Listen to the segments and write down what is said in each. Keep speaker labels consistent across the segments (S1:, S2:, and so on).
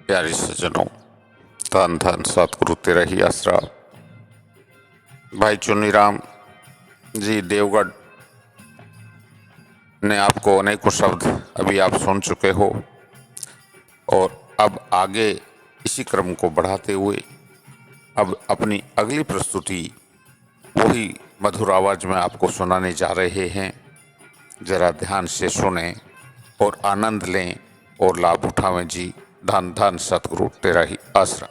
S1: प्यारे सज्जनों, धन धन सतगुरु तेरा ही आसरा। भाई चुन्नीराम जी देवगढ़ ने आपको अनेकों शब्द अभी आप सुन चुके हो और अब आगे इसी क्रम को बढ़ाते हुए अब अपनी अगली प्रस्तुति वही मधुर आवाज में आपको सुनाने जा रहे हैं। जरा ध्यान से सुने और आनंद लें और लाभ उठावें जी। धन धन सतगुरु तेरा ही आसरा।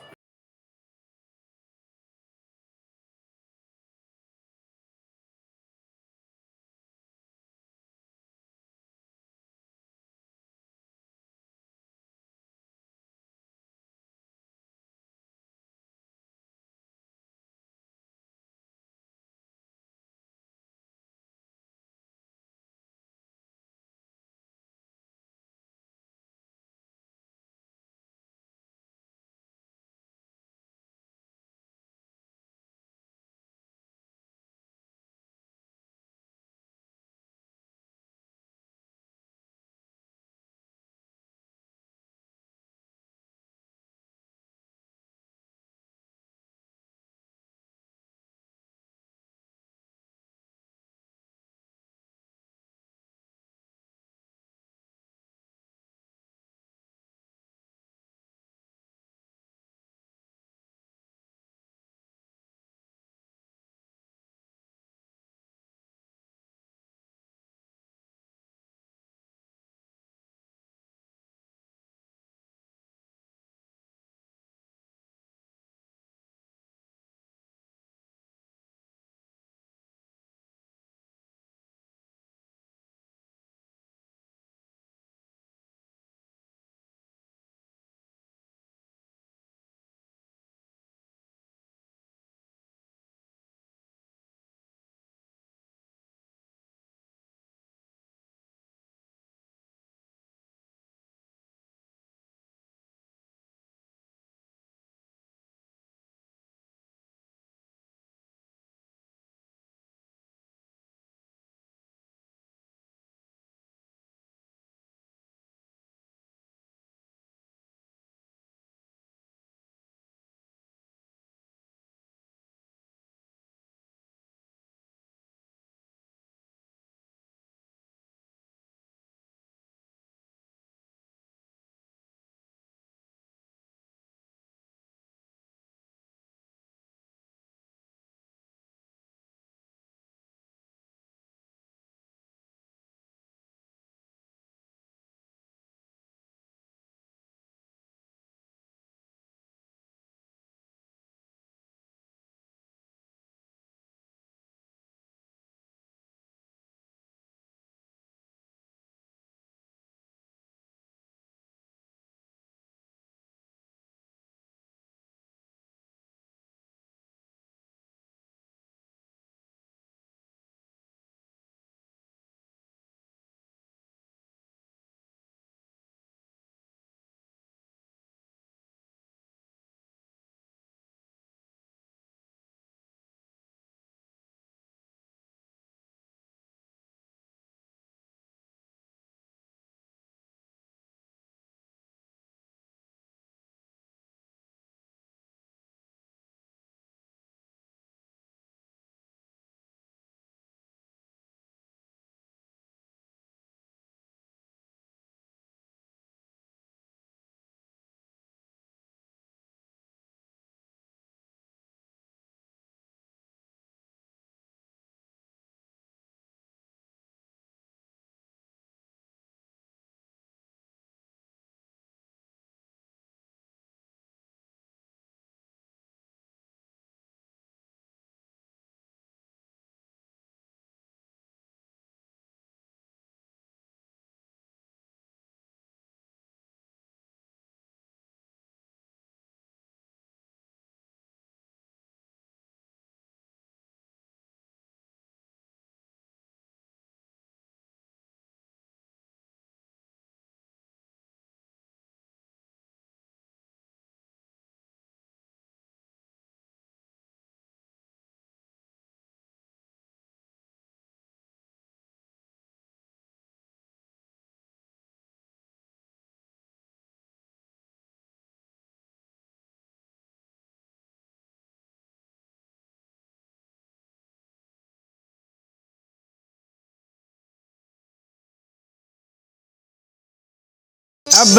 S2: अब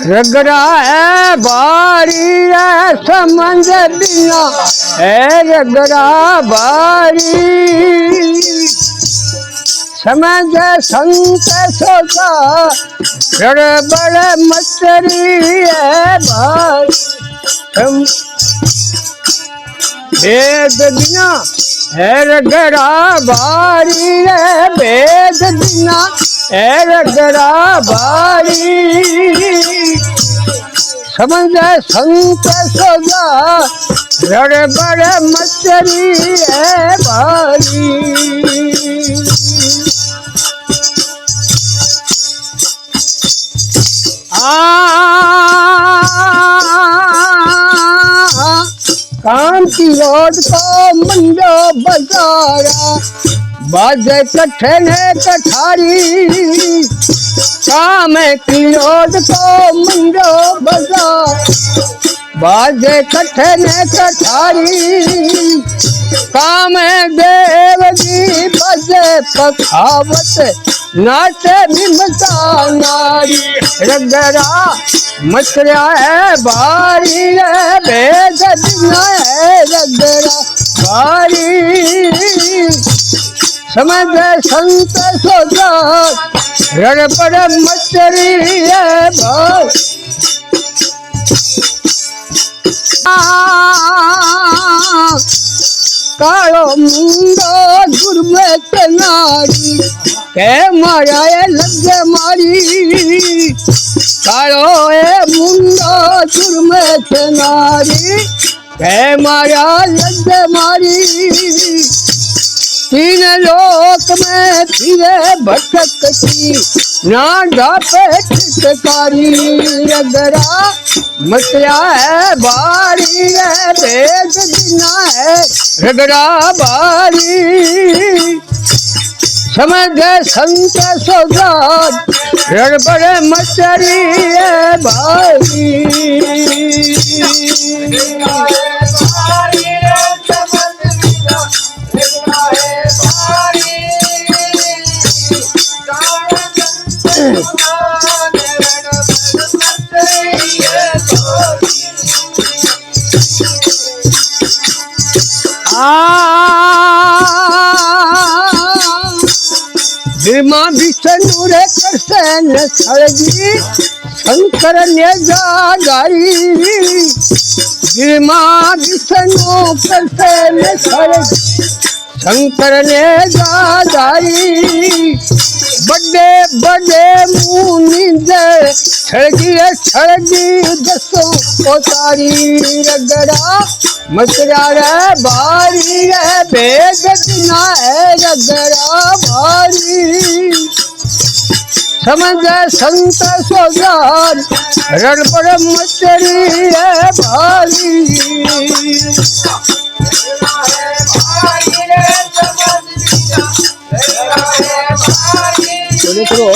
S2: रगड़ा है बारी है समझ बिना है रगड़ा बारी समझ संत सोचा गड़बड़ मचरी है भारी वेद बिना है रगड़ा भारी है वेद बिना है रगड़ा भारी समझ संत सोजा गड़बड़ मचरी है भारी काम की रोड को मंडो बजारा बाजे कट्ठे ने कठारी काम की रोड को मंडो बजारा बाजे कट्ठे ने कठारी काम देव जी बजे पखावत नाचे निमता नारी रगड़ा मचरा है बारी है भेद बिना है रगड़ा बारी समझ संत सोचा गड़बड़ मचरी है भाई कालो मुंडो दुर्मे नारी के मारा लग मारी कालो मुंडो दुर्मे नारी के मारा लग मारी तीन लोक में फिरे भटकती ना ढापे ठिकारी रगड़ा मचया है बारी है भेद बिना है रगड़ा बारी समझ संत सौगात गड़बड़ मचरी है भाई भीमा विष्णु रे कृष्ण सड़गी शंकर ने जागारी भीमा विष्णु कृष्ण सड़गी शंकर ने जागारी बड़े बड़े मुनि छड़गी दसो उतारी रगड़ा मचरा रे बारी है भेद बिना है रगड़ा भारी समझ संत सोजान गड़बड़ मचरी है भारी चलो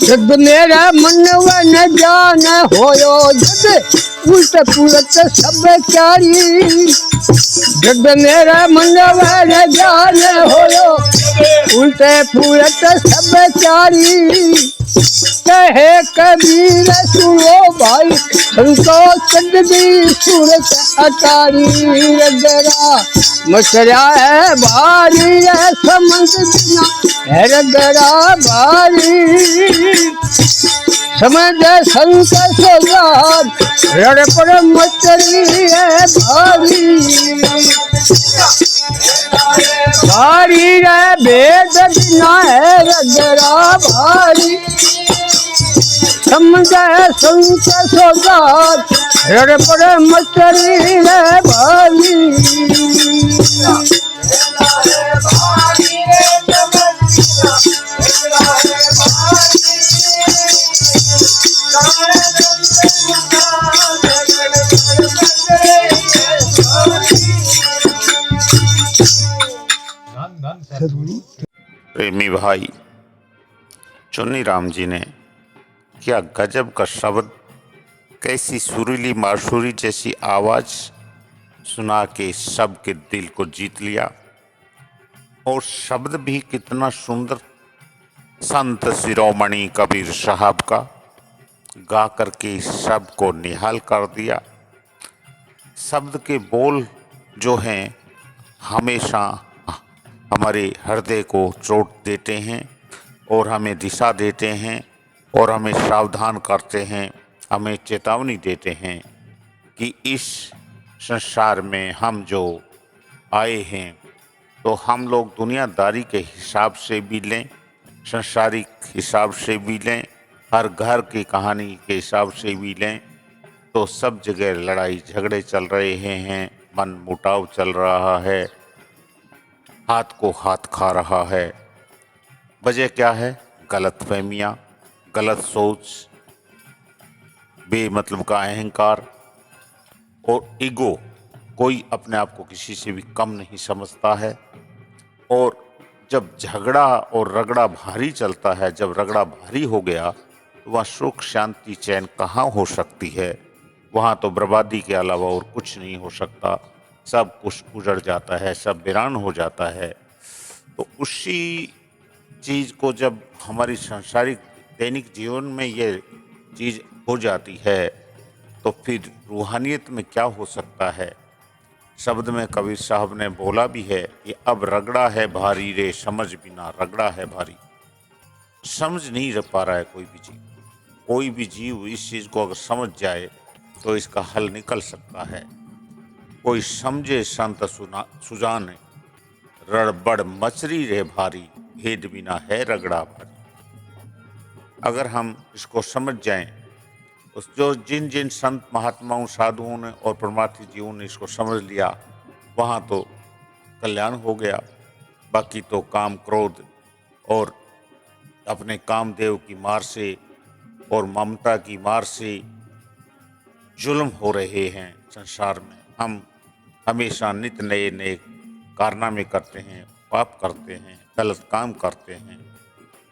S2: जग मेरा मनव न जान होयो जग उल्ट पुलट सब चारी जग मेरा मनव न जान होयो उल्ट पुलट सब चारी कहे कबीर सुनो भाई संतोष चंदी सूरत अटारी रगड़ा मचरा है भारी है समझ बिना है रगड़ा भारी समझ संत सोगात गड़बड़ मचरी है भारी भारी है भेद बिना है रगड़ा भारी समझ संत सोगात गड़बड़ मचरी है भारी
S1: प्रेमी भाई चुन्नी राम जी ने क्या गजब का शब्द कैसी सुरीली मासूरी जैसी आवाज सुना के सबके दिल को जीत लिया। और शब्द भी कितना सुंदर, संत शिरोमणि कबीर साहब का, गा करके सबको निहाल कर दिया। शब्द के बोल जो हैं हमेशा हमारे हृदय को चोट देते हैं और हमें दिशा देते हैं और हमें सावधान करते हैं, हमें चेतावनी देते हैं कि इस संसार में हम जो आए हैं तो हम लोग दुनियादारी के हिसाब से भी लें, संसारिक हिसाब से भी लें, हर घर की कहानी के हिसाब से भी लें, तो सब जगह लड़ाई झगड़े चल रहे हैं, मन मुटाव चल रहा है, हाथ को हाथ खा रहा है। वजह क्या है? गलत फहमियाँ, गलत सोच, बेमतलब का अहंकार और ईगो। कोई अपने आप को किसी से भी कम नहीं समझता है। और जब झगड़ा और रगड़ा भारी चलता है, जब रगड़ा भारी हो गया तो वहाँ सुख शांति चैन कहाँ हो सकती है? वहाँ तो बर्बादी के अलावा और कुछ नहीं हो सकता। सब कुछ उजड़ जाता है, सब वीरान हो जाता है। तो उसी चीज़ को जब हमारी सांसारिक दैनिक जीवन में ये चीज़ हो जाती है तो फिर रूहानियत में क्या हो सकता है? शब्द में कबीर साहब ने बोला भी है कि अब रगड़ा है भारी रे समझ बिना रगड़ा है भारी। समझ नहीं रह पा रहा है कोई भी जीव। कोई भी जीव इस चीज़ को अगर समझ जाए तो इसका हल निकल सकता है। कोई समझे संत सुजान, रड़बड़ मचरी रे भारी, भेद बिना है रगड़ा भारी। अगर हम इसको समझ जाएं, उस जो जिन जिन संत महात्माओं साधुओं ने और परमार्थी जीवों ने इसको समझ लिया, वहाँ तो कल्याण हो गया। बाकी तो काम क्रोध और अपने कामदेव की मार से और ममता की मार से जुल्म हो रहे हैं संसार में। हम हमेशा नित नए नए कारनामे करते हैं, पाप करते हैं, गलत काम करते हैं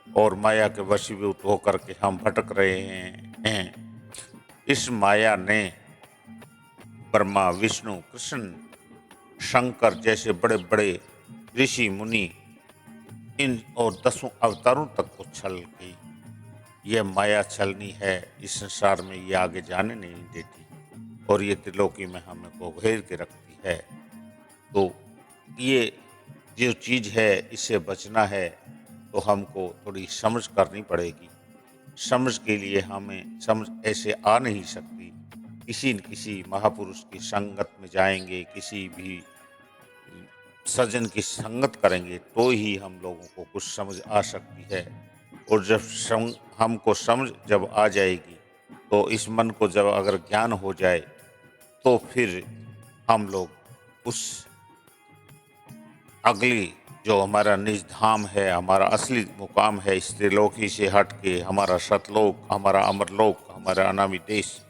S1: और माया के वशीभूत होकर के हम भटक रहे हैं। इस माया ने ब्रह्मा, विष्णु, कृष्ण, शंकर जैसे बड़े बड़े ऋषि मुनि इन और 10 अवतारों तक को छल गई। यह माया छलनी है, इस संसार में ये आगे जाने नहीं देती और ये त्रिलोकी में हमें को घेर के रखती है। तो ये जो चीज़ है इससे बचना है तो हमको थोड़ी समझ करनी पड़ेगी। समझ के लिए हमें समझ ऐसे आ नहीं सकती। किसी न किसी महापुरुष की संगत में जाएंगे, किसी भी सज्जन की संगत करेंगे तो ही हम लोगों को कुछ समझ आ सकती है। और जब हमको समझ जब आ जाएगी तो इस मन को जब अगर ज्ञान हो जाए तो फिर हम लोग उस अगली जो हमारा निज धाम है, हमारा असली मुकाम है, इस त्रिलोकी से हट के हमारा सतलोक, हमारा अमरलोक, हमारा अनामी देश,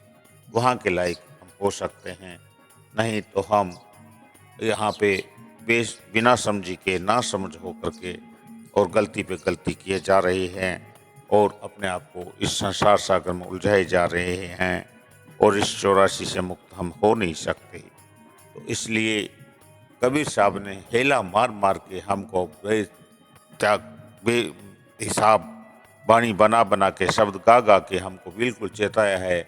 S1: वहाँ के लायक हम हो सकते हैं। नहीं तो हम यहाँ पे बिना समझी के ना समझ हो करके और गलती पे गलती किए जा रहे हैं और अपने आप को इस संसार सागर में उलझाए जा रहे हैं और इस 84 से मुक्त हम हो नहीं सकते। तो इसलिए कबीर साहब ने हेला मार मार के हमको बेहिसाब बाणी बना बना के शब्द गा गा के हमको बिल्कुल चेताया है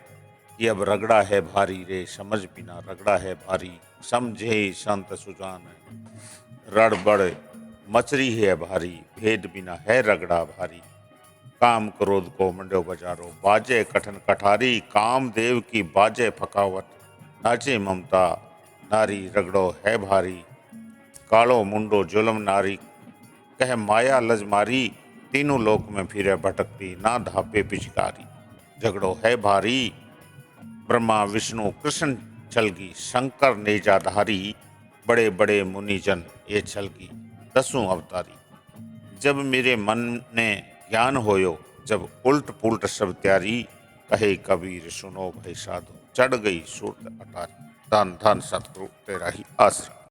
S1: कि अब रगड़ा है भारी रे समझ बिना रगड़ा है भारी, समझे संत सुजान रड़बड़ मचरी है भारी, भेद बिना है रगड़ा भारी। काम क्रोध को मंडो बजारो, बाजे कठन कठारी, कामदेव की बाजे फकावट, नाचे ममता नारी रगड़ो है भारी। कालो मुंडो जुलम नारी, कह माया लजमारी, तीनों लोक में फिरे भटकती, ना धापे पिचकारी। झगड़ो है भारी, ब्रह्मा विष्णु कृष्ण छलगी, शंकर नेजाधारी, बड़े बड़े मुनिजन ये छलगी, 10 अवतारी। जब मेरे मन ने ज्ञान होयो, जब उल्ट पुल्ट सब त्यारी, कहे कबीर सुनो भाई साधो, चढ़ गई सूरत अटारी। धन धन सतगुरु तेरा ही आसरा।